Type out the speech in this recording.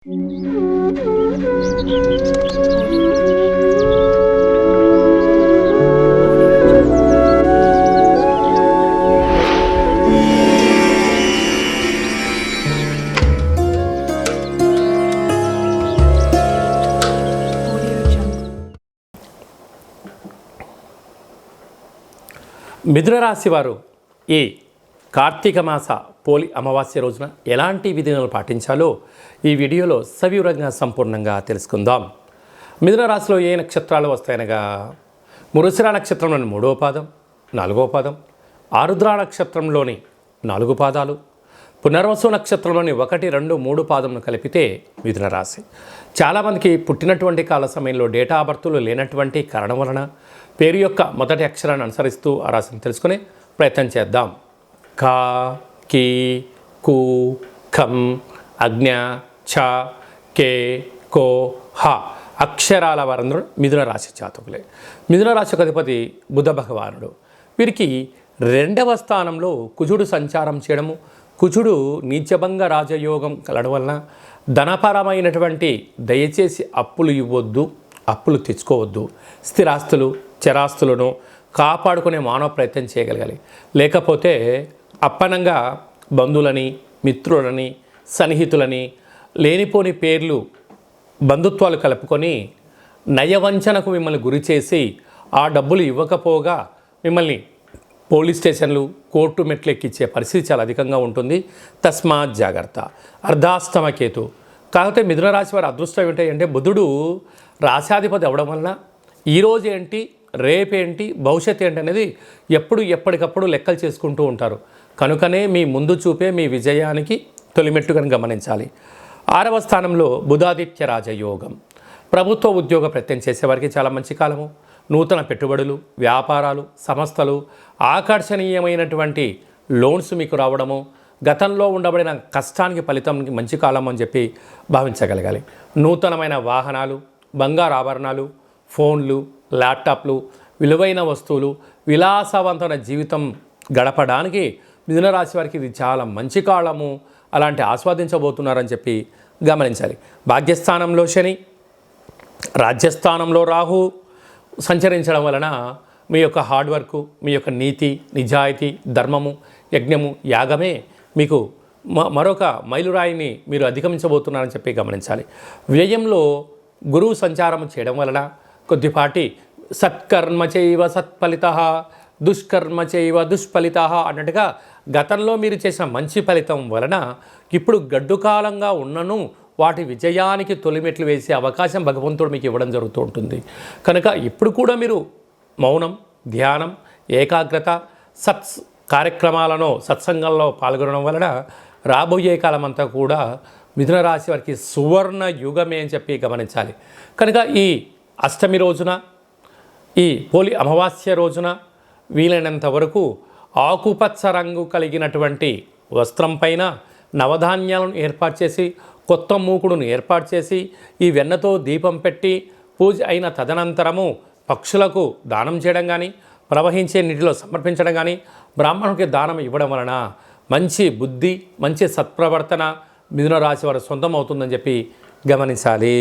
మిథున రాశి వారు ఈ కార్తీక మాస పోలి అమావాస్య రోజున ఎలాంటి విధులను పాటించాలో ఈ వీడియోలో సవివరంగా సంపూర్ణంగా తెలుసుకుందాం. మిథున రాశిలో ఏ నక్షత్రాలు వస్తాయనగా మృగశిర నక్షత్రంలోని 3వ పాదం, 4వ పాదం, ఆరుద్ర నక్షత్రంలోని 4 పాదాలు, పునర్వసు నక్షత్రంలోని 1, 2, 3 పాదమును కలిపితే మిథున రాశి. చాలామందికి పుట్టినటువంటి కాల సమయంలో డేటా ఆఫ్ బర్త్లు లేనటువంటి కారణం వలన పేరు యొక్క మొదటి అక్షరాన్ని అనుసరిస్తూ ఆ రాశిని తెలుసుకునే ప్రయత్నం చేద్దాం. కా, కీ, కు, ఖం, అజ్ఞ, ఛ, కే, కో, హ అక్షరాల వారందరూ మిథున రాశి జాతకులే. మిథున రాశి అధిపతి బుధ భగవానుడు. వీరికి 2వ స్థానంలో కుజుడు సంచారం చేయడము, కుజుడు నీచభంగ రాజయోగం కలడం వలన ధనపరమైనటువంటి దయచేసి అప్పులు ఇవ్వద్దు, అప్పులు తెచ్చుకోవద్దు, స్థిరాస్తులు చరాస్తులను కాపాడుకునే మానవ ప్రయత్నం చేయగలగాలి. లేకపోతే అప్పనంగా బంధువులని, మిత్రులని, సన్నిహితులని లేనిపోని పేర్లు బంధుత్వాలు కలుపుకొని నయవంచనకు మిమ్మల్ని గురి చేసి ఆ డబ్బులు ఇవ్వకపోగా మిమ్మల్ని పోలీస్ స్టేషన్లు, కోర్టు మెట్లు ఎక్కించే పరిస్థితి చాలా అధికంగా ఉంటుంది. తస్మాత్ జాగ్రత్త. అర్ధాష్టమ కేతు. కాకపోతే మిథున రాశి వారి అదృష్టం ఏంటంటే బుధుడు రాశాధిపతి అవ్వడం వలన ఈరోజు ఏంటి, రేపేంటి, భవిష్యత్తు ఏంటి అనేది ఎప్పటికప్పుడు లెక్కలు చేసుకుంటూ ఉంటారు. కనుకనే మీ ముందు చూపే మీ విజయానికి తొలిమెట్టుగా గమనించాలి. 6వ స్థానంలో బుధాదిత్య రాజయోగం. ప్రభుత్వ ఉద్యోగ ప్రయత్నం చేసేవారికి చాలా మంచి కాలము. నూతన పెట్టుబడులు, వ్యాపారాలు, సంస్థలు, ఆకర్షణీయమైనటువంటి లోన్స్ మీకు రావడము, గతంలో ఉండబడిన కష్టానికి ఫలితం మంచి కాలం అని చెప్పి భావించగలగాలి. నూతనమైన వాహనాలు, బంగారు ఆభరణాలు, ఫోన్లు, ల్యాప్టాప్లు, విలువైన వస్తువులు, విలాసవంతమైన జీవితం గడపడానికి మిథున రాశి వారికి ఇది చాలా మంచి కాలము. అలాంటి ఆస్వాదించబోతున్నారని చెప్పి గమనించాలి. భాగ్యస్థానంలో శని, రాజ్యస్థానంలో రాహు సంచరించడం వలన మీ యొక్క హార్డ్ వర్క్, మీ యొక్క నీతి, నిజాయితీ, ధర్మము, యజ్ఞము, యాగమే మీకు మరొక మైలురాయిని మీరు అధిగమించబోతున్నారని చెప్పి గమనించాలి. వ్యయంలో గురువు సంచారం చేయడం వలన కొద్దిపాటి సత్కర్మ చైవ సత్ఫలిత, దుష్కర్మ చైవ దుష్ఫలిత అన్నట్టుగా గతంలో మీరు చేసిన మంచి ఫలితం వలన ఇప్పుడు గడ్డు కాలంగా ఉన్నను వాటి విజయానికి తొలిమెట్లు వేసే అవకాశం భగవంతుడు మీకు ఇవ్వడం జరుగుతూ ఉంటుంది. కనుక ఇప్పుడు కూడా మీరు మౌనం, ధ్యానం, ఏకాగ్రత, కార్యక్రమాలను సత్సంగంలో పాల్గొనడం వలన రాబోయే కాలం అంతా కూడా మిథున రాశి వారికి సువర్ణ యుగమే అని చెప్పి గమనించాలి. కనుక ఈ అష్టమి రోజున, ఈ పోలి అమావాస్య రోజున వీలైనంత వరకు ఆకుపచ్చ రంగు కలిగినటువంటి వస్త్రం పైన నవధాన్యాలను ఏర్పాటు చేసి, కొత్త మూకుడును ఏర్పాటు చేసి, ఈ వెన్నతో దీపం పెట్టి పూజ అయిన తదనంతరము పక్షులకు దానం చేయడం కానీ, ప్రవహించే నీటిలో సమర్పించడం కానీ, బ్రాహ్మణుడికి దానం ఇవ్వడం వలన మంచి బుద్ధి, మంచి సత్ప్రవర్తన మిథున రాశి వారు సొంతం అవుతుందని చెప్పి గమనించాలి.